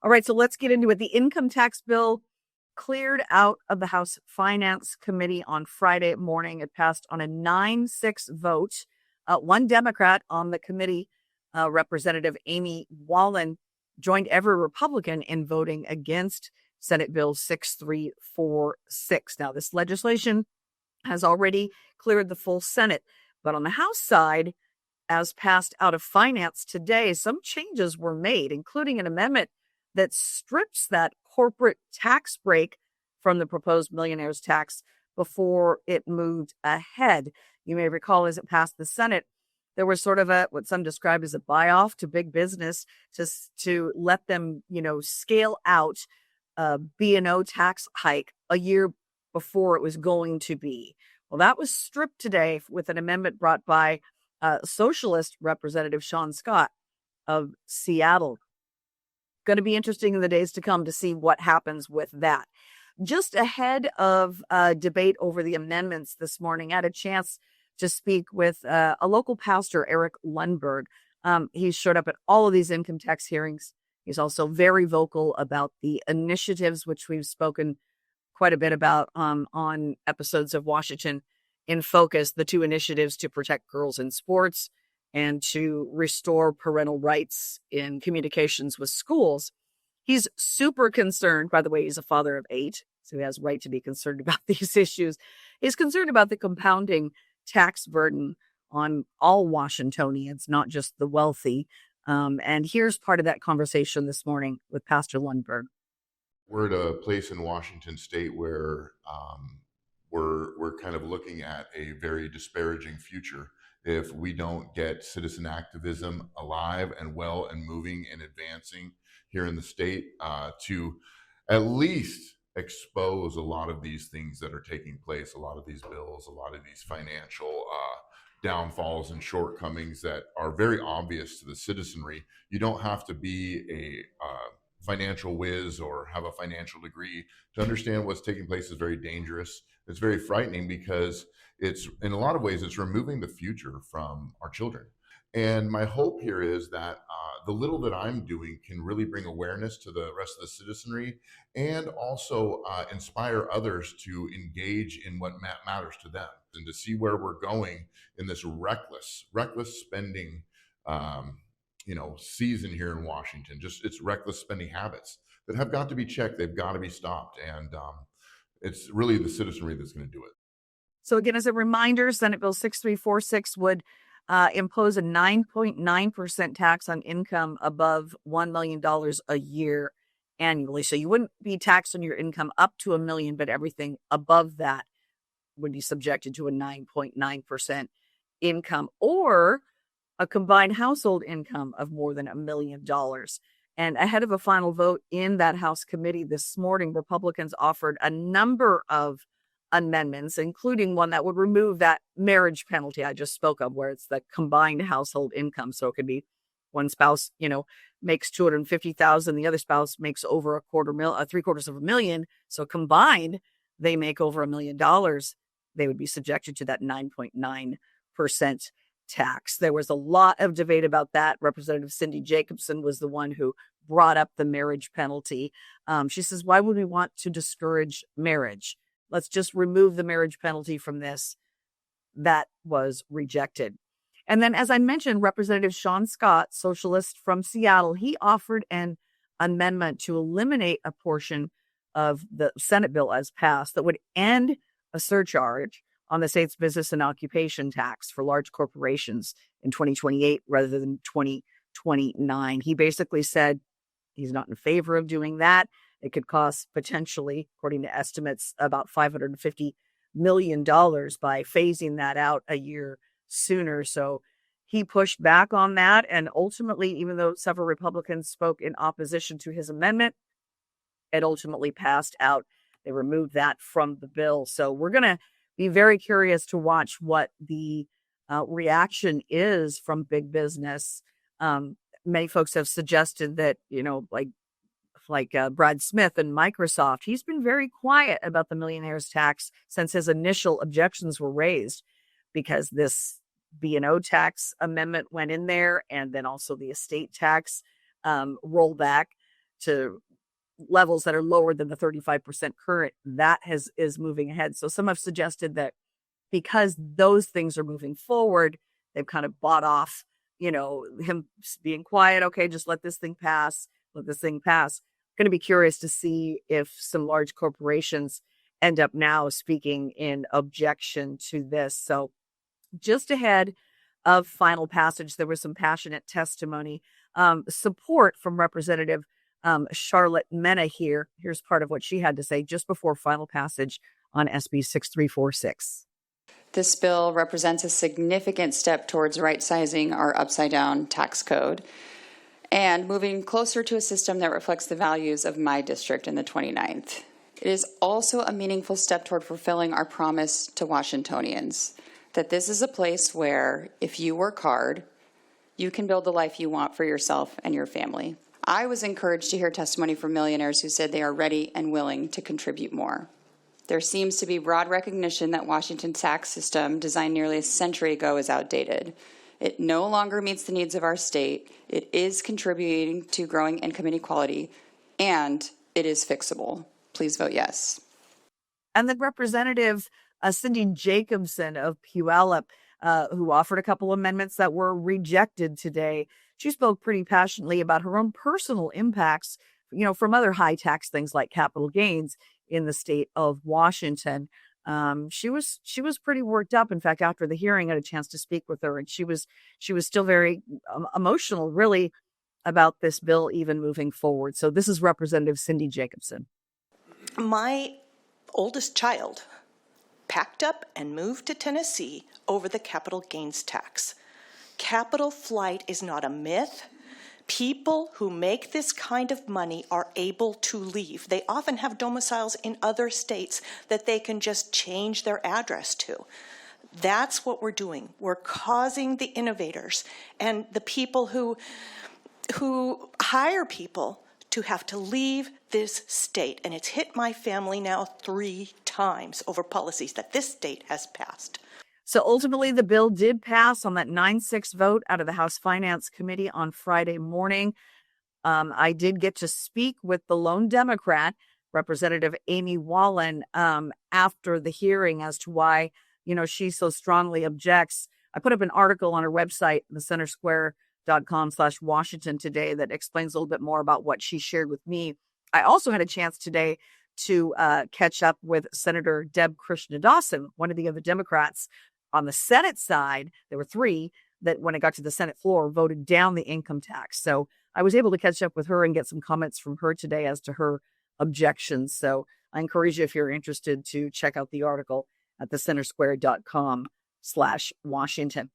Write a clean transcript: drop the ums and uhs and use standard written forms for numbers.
All right, so let's get into it. The income tax bill cleared out of the House Finance Committee on Friday morning. It passed on a 9-6 vote. One Democrat on the committee, Representative Amy Wallen, joined every Republican in voting against Senate Bill 6346. Now, this legislation has already cleared the full Senate, but on the House side, as passed out of finance today, some changes were made, including an amendment that strips that corporate tax break from the proposed millionaire's tax before it moved ahead. You may recall as it passed the Senate, there was sort of what some describe as a buy-off to big business to let them, scale out a B&O tax hike a year before it was going to be. Well, that was stripped today with an amendment brought by Socialist Representative Sean Scott of Seattle. Going to be interesting in the days to come to see what happens with that. Just ahead of debate over the amendments this morning, I had a chance to speak with a local pastor, Eric Lundberg. He showed up at all of these income tax hearings. He's also very vocal about the initiatives, which we've spoken quite a bit about on episodes of Washington in Focus, the two initiatives to protect girls in sports and to restore parental rights in communications with schools. He's super concerned, by the way, he's a father of 8, so he has a right to be concerned about these issues. He's concerned about the compounding tax burden on all Washingtonians, not just the wealthy. And here's part of that conversation this morning with Pastor Lundberg. We're at a place in Washington State where we're kind of looking at a very disparaging future if we don't get citizen activism alive and well and moving and advancing here in the state to at least expose a lot of these things that are taking place, a lot of these bills, a lot of these financial downfalls and shortcomings that are very obvious to the citizenry. You don't have to be a financial whiz or have a financial degree to understand what's taking place is very dangerous. It's very frightening because it's, in a lot of ways, it's removing the future from our children. And my hope here is that the little that I'm doing can really bring awareness to the rest of the citizenry and also inspire others to engage in what matters to them and to see where we're going in this reckless spending season here in Washington. Just it's reckless spending habits that have got to be checked. They've got to be stopped. And it's really the citizenry that's going to do it. So again, as a reminder, Senate Bill 6346 would impose a 9.9% tax on income above $1 million a year annually. So you wouldn't be taxed on your income up to $1 million, but everything above that would be subjected to a 9.9% income or a combined household income of more than $1 million. And ahead of a final vote in that House committee this morning, Republicans offered a number of amendments, including one that would remove that marriage penalty I just spoke of, where it's the combined household income. So it could be one spouse, makes $250,000, the other spouse makes over $750,000. So combined, they make over $1 million. They would be subjected to that 9.9% tax. There was a lot of debate about that. Representative Cindy Jacobson was the one who brought up the marriage penalty. She says, why would we want to discourage marriage? Let's just remove the marriage penalty from this. That was rejected. And then, as I mentioned, Representative Sean Scott, socialist from Seattle, he offered an amendment to eliminate a portion of the Senate bill as passed that would end a surcharge on the state's business and occupation tax for large corporations in 2028 rather than 2029. He basically said he's not in favor of doing that. It could cost potentially, according to estimates, about $550 million by phasing that out a year sooner. So he pushed back on that. And ultimately, even though several Republicans spoke in opposition to his amendment, it ultimately passed out. They removed that from the bill. So we're going to be very curious to watch what the reaction is from big business. Many folks have suggested that, like Brad Smith and Microsoft, he's been very quiet about the millionaire's tax since his initial objections were raised, because this B&O tax amendment went in there, and then also the estate tax rollback. to levels that are lower than the 35% current, that is moving ahead. So some have suggested that because those things are moving forward, they've kind of bought off, him being quiet. Okay, just let this thing pass. Let this thing pass. Going to be curious to see if some large corporations end up now speaking in objection to this. So just ahead of final passage, there was some passionate testimony, support from Representative Charlotte Mena here. Here's part of what she had to say just before final passage on SB 6346. This bill represents a significant step towards right-sizing our upside-down tax code and moving closer to a system that reflects the values of my district in the 29th. It is also a meaningful step toward fulfilling our promise to Washingtonians that this is a place where, if you work hard, you can build the life you want for yourself and your family. I was encouraged to hear testimony from millionaires who said they are ready and willing to contribute more. There seems to be broad recognition that Washington's tax system, designed nearly a century ago, is outdated. It no longer meets the needs of our state. It is contributing to growing income inequality, and it is fixable. Please vote yes. And then Representative Cindy Jacobson of Puyallup, who offered a couple amendments that were rejected today. She spoke pretty passionately about her own personal impacts, from other high tax things like capital gains in the state of Washington. She was pretty worked up. In fact, after the hearing, I had a chance to speak with her, and she was still very emotional, really, about this bill even moving forward. So this is Representative Cindy Jacobson. My oldest child packed up and moved to Tennessee over the capital gains tax. Capital flight is not a myth. People who make this kind of money are able to leave. They often have domiciles in other states that they can just change their address to. That's what we're doing. We're causing the innovators and the people who hire people to have to leave this state. And it's hit my family now 3 times over policies that this state has passed. So ultimately, the bill did pass on that 9-6 vote out of the House Finance Committee on Friday morning. I did get to speak with the lone Democrat, Representative Amy Wallen, after the hearing as to why, she so strongly objects. I put up an article on her website, thecentersquare.com/Washington today, that explains a little bit more about what she shared with me. I also had a chance today to catch up with Senator Deb Krishna-Dawson, one of the other Democrats. On the Senate side, there were 3 that, when it got to the Senate floor, voted down the income tax. So I was able to catch up with her and get some comments from her today as to her objections. So I encourage you, if you're interested, to check out the article at thecentersquare.com/Washington.